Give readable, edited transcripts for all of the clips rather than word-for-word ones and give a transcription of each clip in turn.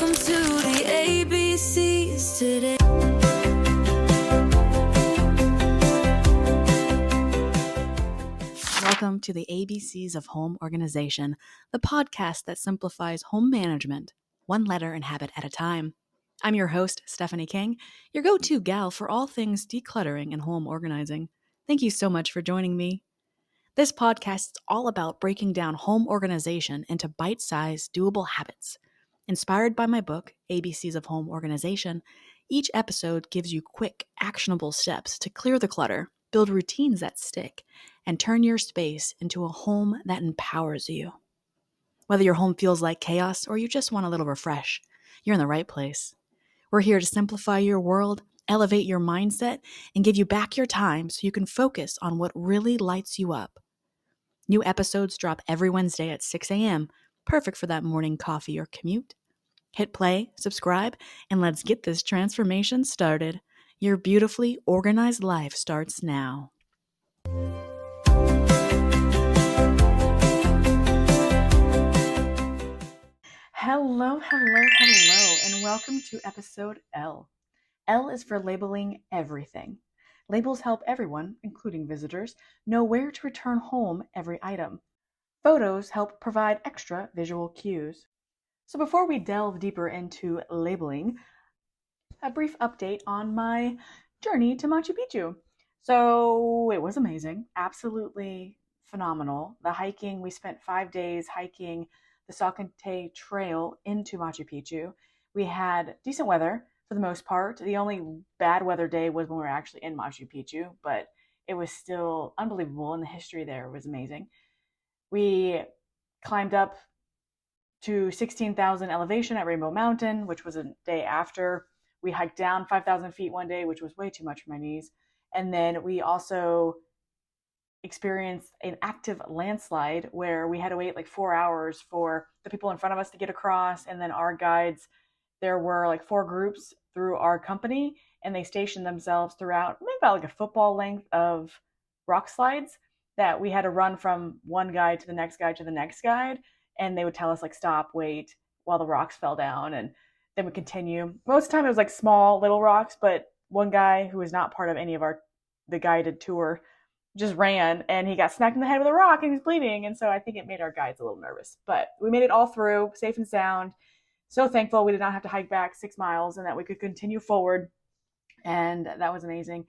Welcome to the ABCs today. Welcome to the ABCs of Home Organization, the podcast that simplifies home management, one letter and habit at a time. I'm your host, Stephanie King, your go-to gal for all things decluttering and home organizing. Thank you so much for joining me. This podcast is all about breaking down home organization into bite-sized, doable habits. Inspired by my book, ABCs of Home Organization, each episode gives you quick, actionable steps to clear the clutter, build routines that stick, and turn your space into a home that empowers you. Whether your home feels like chaos or you just want a little refresh, you're in the right place. We're here to simplify your world, elevate your mindset, and give you back your time so you can focus on what really lights you up. New episodes drop every Wednesday at 6 a.m., perfect for that morning coffee or commute. Hit play, subscribe, and let's get this transformation started. Your beautifully organized life starts now. Hello, and welcome to episode L. L is for labeling everything. Labels help everyone, including visitors, know where to return home every item. Photos help provide extra visual cues. So before we delve deeper into labeling, a brief update on my journey to Machu Picchu. So it was amazing, absolutely phenomenal. The hiking, we spent 5 days hiking the Salcantay Trail into Machu Picchu. We had decent weather for the most part. The only bad weather day was when we were actually in Machu Picchu, but it was still unbelievable, and the history there was amazing. We climbed up to 16,000 elevation at Rainbow Mountain, which was a day after. We hiked down 5,000 feet one day, which was way too much for my knees. And then we also experienced an active landslide where we had to wait like 4 hours for the people in front of us to get across. And then our guides, there were like 4 groups through our company, and they stationed themselves throughout maybe about like a football length of rock slides that we had to run from one guide to the next guide to the next guide. And they would tell us like, stop, wait, while the rocks fell down. And then we continue. Most of the time it was like small little rocks, but one guy who was not part of any of the guided tour just ran, and he got smacked in the head with a rock and he's bleeding. And so I think it made our guides a little nervous, but we made it all through safe and sound. So thankful we did not have to hike back 6 miles and that we could continue forward. And that was amazing.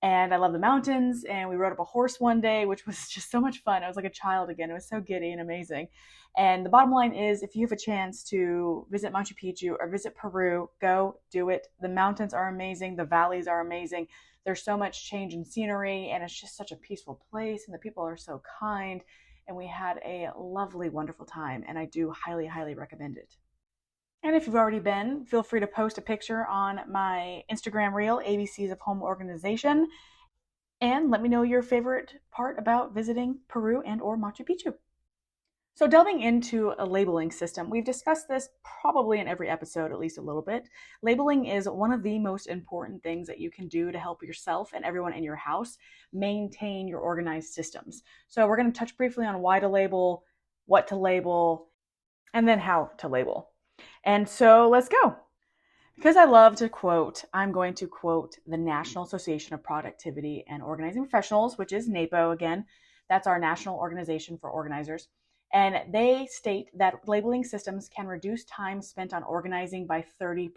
And I love the mountains, and we rode up a horse one day, which was just so much fun. I was like a child again. It was so giddy and amazing. And the bottom line is, if you have a chance to visit Machu Picchu or visit Peru, go do it. The mountains are amazing. The valleys are amazing. There's so much change in scenery, and it's just such a peaceful place, and the people are so kind. And we had a lovely, wonderful time, and I do highly, highly recommend it. And if you've already been, feel free to post a picture on my Instagram reel, ABCs of Home Organization, and let me know your favorite part about visiting Peru and or Machu Picchu. So delving into a labeling system, we've discussed this probably in every episode, at least a little bit. Labeling is one of the most important things that you can do to help yourself and everyone in your house maintain your organized systems. So we're going to touch briefly on why to label, what to label, and then how to label. And so let's go. Because I love to quote, I'm going to quote the National Association of Productivity and Organizing Professionals, which is NAPO again. That's our national organization for organizers. And they state that labeling systems can reduce time spent on organizing by 30%.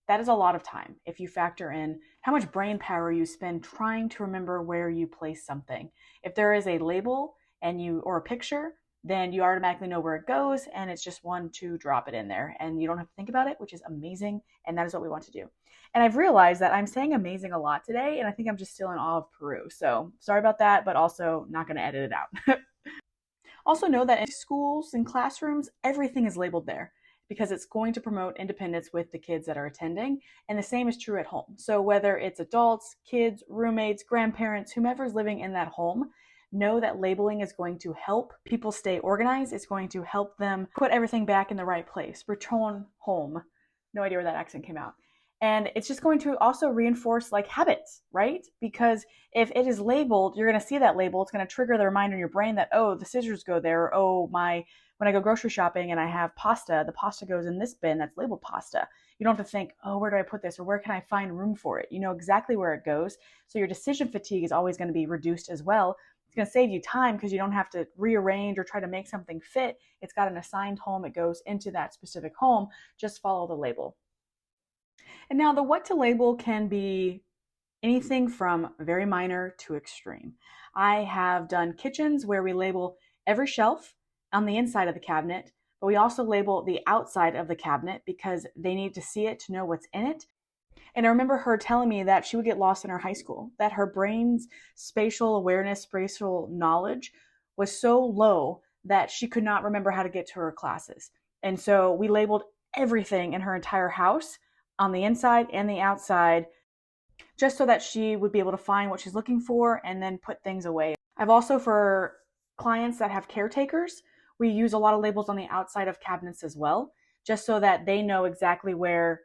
That is a lot of time if you factor in how much brain power you spend trying to remember where you place something. If there is a label or a picture, then you automatically know where it goes, and it's just to drop it in there, and you don't have to think about it, which is amazing, and that is what we want to do. And I've realized that I'm saying amazing a lot today, and I think I'm just still in awe of Peru. So sorry about that, but also not going to edit it out. Also know that in schools and classrooms, everything is labeled there because it's going to promote independence with the kids that are attending. And the same is true at home. So whether it's adults, kids, roommates, grandparents, whomever's living in that home, know that labeling is going to help people stay organized. It's going to help them put everything back in the right place. Return home. No idea where that accent came out. And it's just going to also reinforce like habits, right? Because if it is labeled, you're going to see that label. It's going to trigger the reminder in your brain that, oh, the scissors go there. Or, oh, my when I go grocery shopping and I have pasta, the pasta goes in this bin that's labeled pasta. You don't have to think, oh, where do I put this? Or where can I find room for it? You know exactly where it goes. So your decision fatigue is always going to be reduced as well. It's going to save you time because you don't have to rearrange or try to make something fit. It's got an assigned home. It goes into that specific home. Just follow the label. And now the what to label can be anything from very minor to extreme. I have done kitchens where we label every shelf on the inside of the cabinet, but we also label the outside of the cabinet because they need to see it to know what's in it. And I remember her telling me that she would get lost in her high school, that her brain's spatial awareness, spatial knowledge was so low that she could not remember how to get to her classes. And so we labeled everything in her entire house on the inside and the outside just so that she would be able to find what she's looking for and then put things away. I've also, for clients that have caretakers, we use a lot of labels on the outside of cabinets as well, just so that they know exactly where,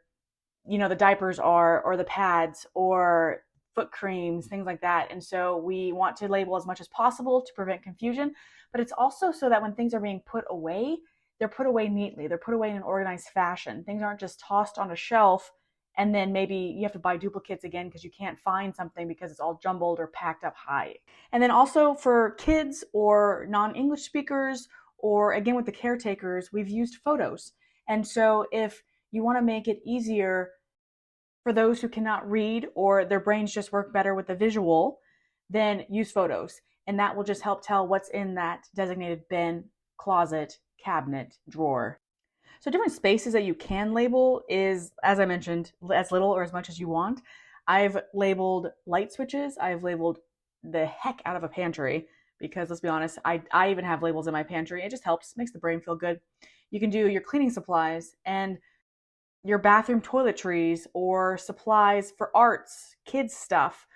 you know, the diapers are, or the pads, or foot creams, things like that. And so we want to label as much as possible to prevent confusion, but it's also so that when things are being put away, they're put away neatly. They're put away in an organized fashion. Things aren't just tossed on a shelf and then maybe you have to buy duplicates again because you can't find something because it's all jumbled or packed up high. And then also for kids or non-English speakers, or again with the caretakers, we've used photos. And so if you want to make it easier for those who cannot read or their brains just work better with the visual, then use photos. And that will just help tell what's in that designated bin, closet, cabinet, drawer. So different spaces that you can label is, as I mentioned, as little or as much as you want. I've labeled light switches. I've labeled the heck out of a pantry because let's be honest, I even have labels in my pantry. It just helps, makes the brain feel good. You can do your cleaning supplies and your bathroom toiletries or supplies for arts, kids stuff.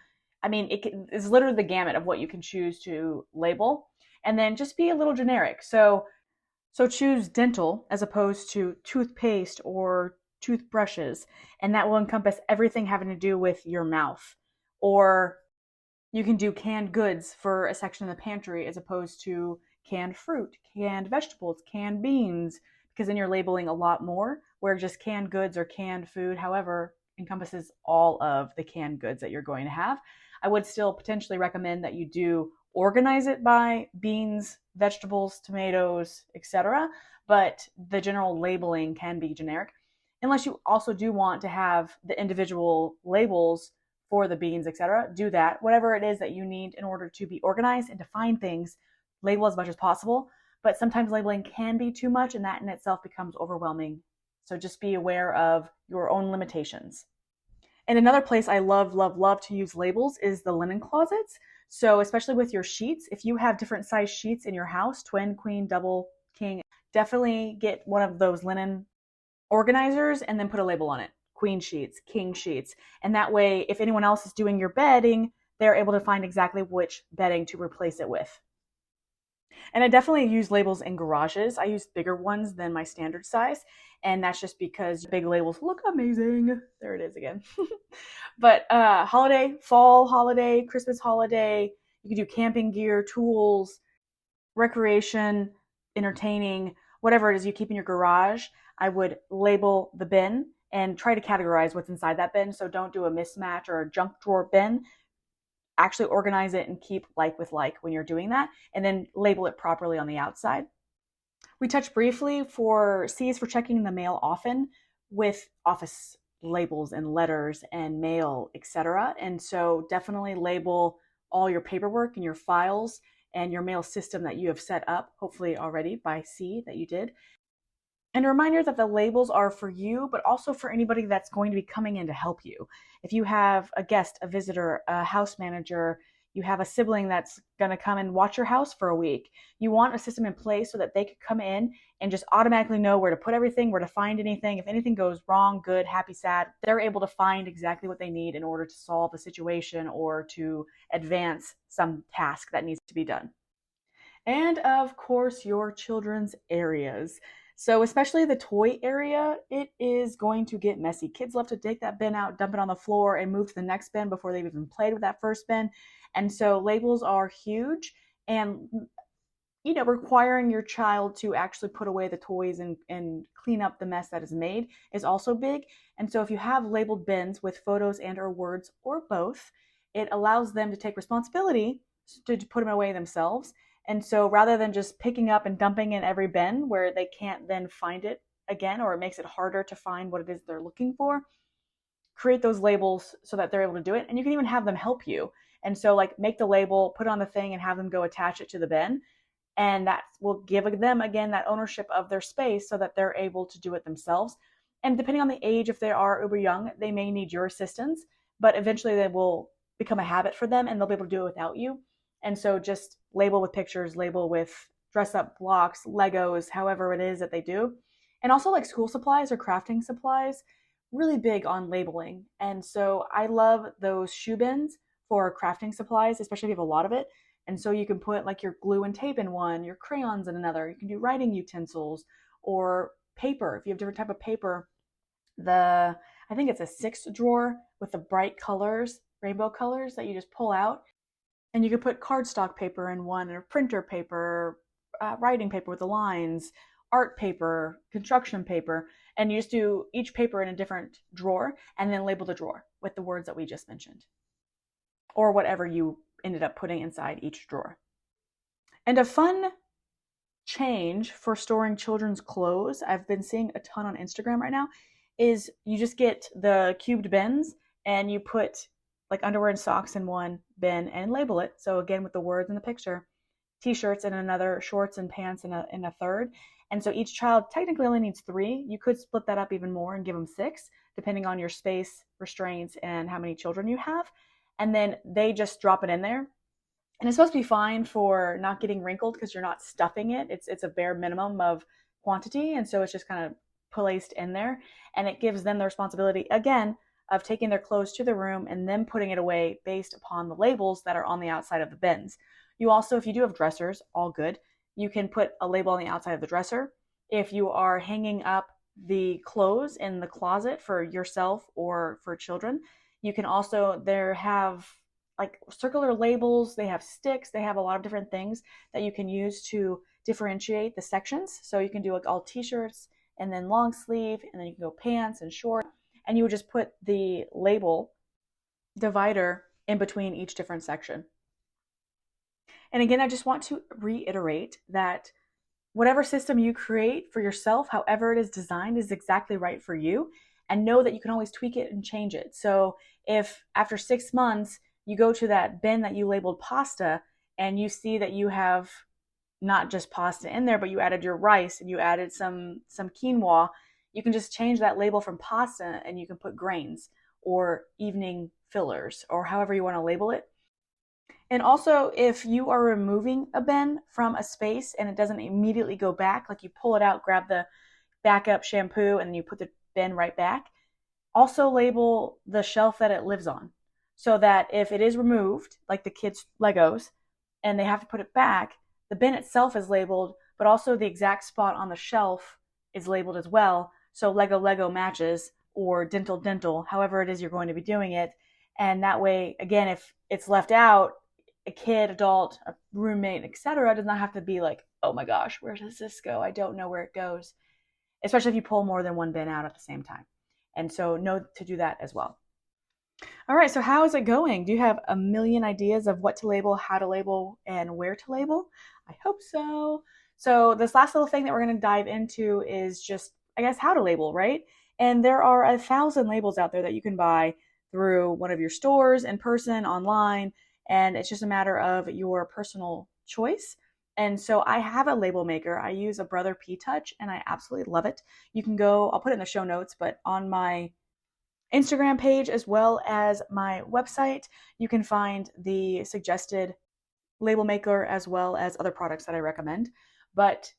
I mean, it's literally the gamut of what you can choose to label. And then just be a little generic. So choose dental as opposed to toothpaste or toothbrushes, and that will encompass everything having to do with your mouth. Or you can do canned goods for a section of the pantry as opposed to canned fruit, canned vegetables, canned beans, because then you're labeling a lot more, where just canned goods or canned food, however, encompasses all of the canned goods that you're going to have. I would still potentially recommend that you do organize it by beans, vegetables, tomatoes, etc. But the general labeling can be generic, unless you also do want to have the individual labels for the beans, etc. Do that. Whatever it is that you need in order to be organized and to find things, label as much as possible. But sometimes labeling can be too much, and that in itself becomes overwhelming. So just be aware of your own limitations. And another place I love, love, love to use labels is the linen closets. So especially with your sheets, if you have different size sheets in your house, twin, queen, double, king, definitely get one of those linen organizers and then put a label on it. Queen sheets, king sheets. And that way, if anyone else is doing your bedding, they're able to find exactly which bedding to replace it with. And I definitely use labels in garages. I use bigger ones than my standard size. And that's just because big labels look amazing. There it is again. But holiday, fall holiday, Christmas holiday, you can do camping gear, tools, recreation, entertaining, whatever it is you keep in your garage. I would label the bin and try to categorize what's inside that bin. So don't do a mismatch or a junk drawer bin. Actually organize it and keep like with like when you're doing that, and then label it properly on the outside. We touched briefly for C's for checking the mail often with office labels and letters and mail, etc. And so definitely label all your paperwork and your files and your mail system that you have set up, hopefully already by C that you did. And a reminder that the labels are for you, but also for anybody that's going to be coming in to help you. If you have a guest, a visitor, a house manager, you have a sibling that's going to come and watch your house for a week, you want a system in place so that they could come in and just automatically know where to put everything, where to find anything. If anything goes wrong, good, happy, sad, they're able to find exactly what they need in order to solve a situation or to advance some task that needs to be done. And of course, your children's areas. So especially the toy area, it is going to get messy. Kids love to take that bin out, dump it on the floor, and move to the next bin before they've even played with that first bin. And so labels are huge. And requiring your child to actually put away the toys and clean up the mess that is made is also big. And so if you have labeled bins with photos and or words or both, it allows them to take responsibility to put them away themselves. And so rather than just picking up and dumping in every bin where they can't then find it again, or it makes it harder to find what it is they're looking for, create those labels so that they're able to do it. And you can even have them help you. And so like make the label, put it on the thing, and have them go attach it to the bin. And that will give them, again, that ownership of their space so that they're able to do it themselves. And depending on the age, if they are uber young, they may need your assistance, but eventually they will become a habit for them and they'll be able to do it without you. And so just label with pictures, label with dress up blocks, Legos, however it is that they do. And also like school supplies or crafting supplies, really big on labeling. And so I love those shoe bins for crafting supplies, especially if you have a lot of it. And so you can put like your glue and tape in one, your crayons in another. You can do writing utensils or paper. If you have different type of paper, I think it's a 6 drawer with the bright colors, rainbow colors that you just pull out. And you can put cardstock paper in one, or printer paper, writing paper with the lines, art paper, construction paper, and you just do each paper in a different drawer and then label the drawer with the words that we just mentioned, or whatever you ended up putting inside each drawer. And a fun change for storing children's clothes, I've been seeing a ton on Instagram right now, is you just get the cubed bins and you put like underwear and socks in one bin and label it. So again, with the words in the picture, t-shirts in another, shorts and pants in a third. And so each child technically only needs 3. You could split that up even more and give them 6, depending on your space restraints and how many children you have. And then they just drop it in there. And it's supposed to be fine for not getting wrinkled because you're not stuffing it. It's a bare minimum of quantity. And so it's just kind of placed in there. And it gives them the responsibility, again, of taking their clothes to the room and then putting it away based upon the labels that are on the outside of the bins. You also, if you do have dressers, all good, you can put a label on the outside of the dresser. If you are hanging up the clothes in the closet for yourself or for children, you can also, there have like circular labels, they have sticks, they have a lot of different things that you can use to differentiate the sections. So you can do like all t-shirts and then long sleeve, and then you can go pants and short, and you would just put the label divider in between each different section. And again, I just want to reiterate that whatever system you create for yourself, however it is designed, is exactly right for you. And know that you can always tweak it and change it. So if after 6 months you go to that bin that you labeled pasta and you see that you have not just pasta in there, but you added your rice and you added some quinoa, you can just change that label from pasta and you can put grains or evening fillers or however you want to label it. And also, if you are removing a bin from a space and it doesn't immediately go back, like you pull it out, grab the backup shampoo, and you put the bin right back, also label the shelf that it lives on. So that if it is removed, like the kids' Legos, and they have to put it back, the bin itself is labeled, but also the exact spot on the shelf is labeled as well. So Lego matches, or dental, however it is you're going to be doing it. And that way, again, if it's left out, a kid, adult, a roommate, etc., does not have to be like, oh my gosh, where does this go? I don't know where it goes. Especially if you pull more than one bin out at the same time. And so know to do that as well. All right, so how is it going? Do you have a million ideas of what to label, how to label, and where to label? I hope so. So this last little thing that we're going to dive into is just, I guess, how to label, right? And there are 1,000 labels out there that you can buy through one of your stores, in person, online, and it's just a matter of your personal choice. And so I have a label maker. I use a Brother P Touch, and I absolutely love it. You can go, I'll put it in the show notes, but on my Instagram page as well as my website, you can find the suggested label maker as well as other products that I recommend. But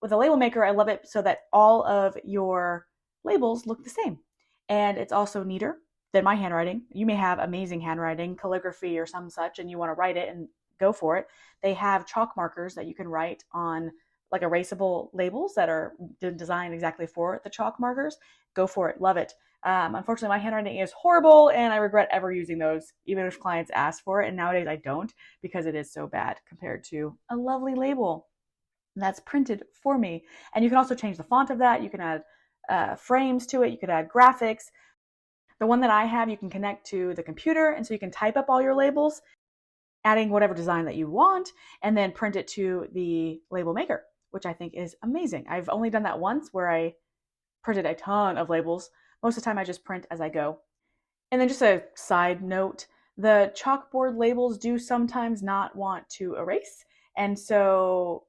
with a label maker, I love it so that all of your labels look the same. And it's also neater than my handwriting. You may have amazing handwriting, calligraphy or some such, and you want to write it and go for it. They have chalk markers that you can write on, like erasable labels that are designed exactly for the chalk markers. Go for it. Love it. Unfortunately, my handwriting is horrible and I regret ever using those, even if clients ask for it. And nowadays I don't, because it is so bad compared to a lovely label. that's printed for me. And you can also change the font of that. You can add frames to it. You could add graphics. The one that I have, you can connect to the computer, and so you can type up all your labels, adding whatever design that you want, and then print it to the label maker, which I think is amazing. I've only done that once where I printed a ton of labels. Most of the time I just print as I go. And then just a side note, the chalkboard labels do sometimes not want to erase. And so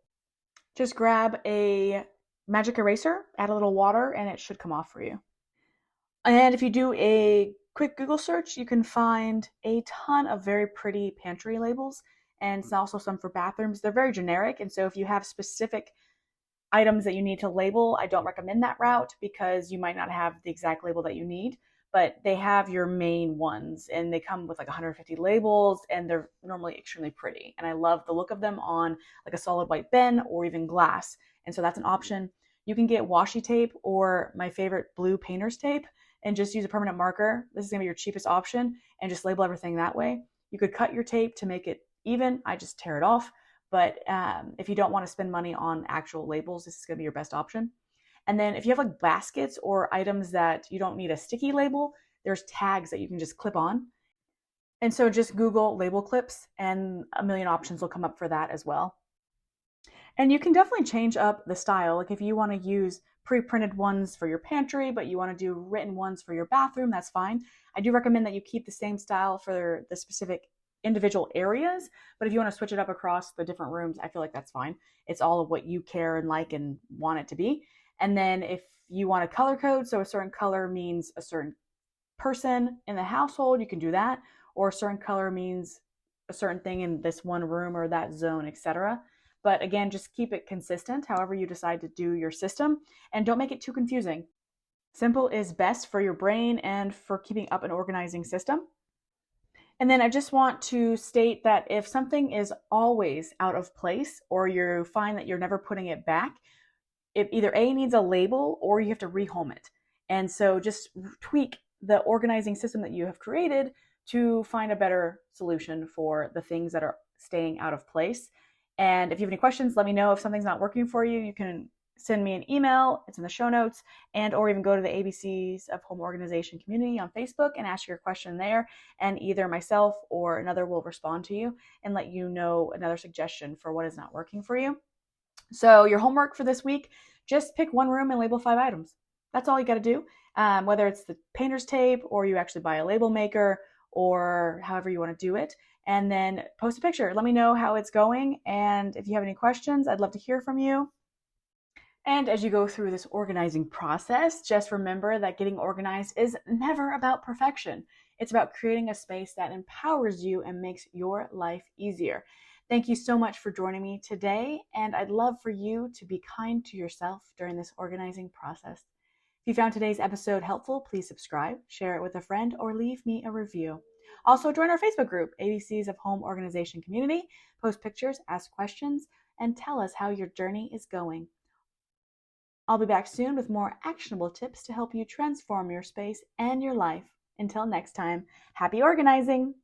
just grab a magic eraser, add a little water, and it should come off for you. And if you do a quick Google search, you can find a ton of very pretty pantry labels, and also some for bathrooms. They're very generic, and so if you have specific items that you need to label, I don't recommend that route because you might not have the exact label that you need, but they have your main ones, and they come with like 150 labels, and they're normally extremely pretty. And I love the look of them on like a solid white bin or even glass. And so that's an option. You can get washi tape or my favorite blue painter's tape and just use a permanent marker. This is gonna be your cheapest option, and just label everything that way. You could cut your tape to make it even. I just tear it off. But if you don't want to spend money on actual labels, this is going to be your best option. And then if you have like baskets or items that you don't need a sticky label, there's tags that you can just clip on. And so just Google label clips and a million options will come up for that as well. And you can definitely change up the style. Like if you want to use pre-printed ones for your pantry, but you want to do written ones for your bathroom, that's fine. I do recommend that you keep the same style for the specific individual areas, but if you want to switch it up across the different rooms, I feel like that's fine. It's all of what you care and like and want it to be. And then if you want a color code, so a certain color means a certain person in the household, you can do that, or a certain color means a certain thing in this one room or that zone, etc. But again, just keep it consistent however you decide to do your system, and don't make it too confusing. Simple is best for your brain and for keeping up an organizing system. And then I just want to state that if something is always out of place or you find that you're never putting it back, it either A needs a label or you have to rehome it. And so just tweak the organizing system that you have created to find a better solution for the things that are staying out of place. And if you have any questions, let me know. If something's not working for you, you can send me an email. It's in the show notes, and or even go to the ABCs of Home Organization community on Facebook and ask your question there. And either myself or another will respond to you and let you know another suggestion for what is not working for you. So your homework for this week, just pick one room and label 5 items. That's all you got to do. Whether it's the painter's tape or you actually buy a label maker or however you want to do it. And then post a picture. Let me know how it's going. And if you have any questions, I'd love to hear from you. And as you go through this organizing process, just remember that getting organized is never about perfection. It's about creating a space that empowers you and makes your life easier. Thank you so much for joining me today, and I'd love for you to be kind to yourself during this organizing process. If you found today's episode helpful, please subscribe, share it with a friend, or leave me a review. Also, join our Facebook group, ABCs of Home Organization Community. Post pictures, ask questions, and tell us how your journey is going. I'll be back soon with more actionable tips to help you transform your space and your life. Until next time, happy organizing!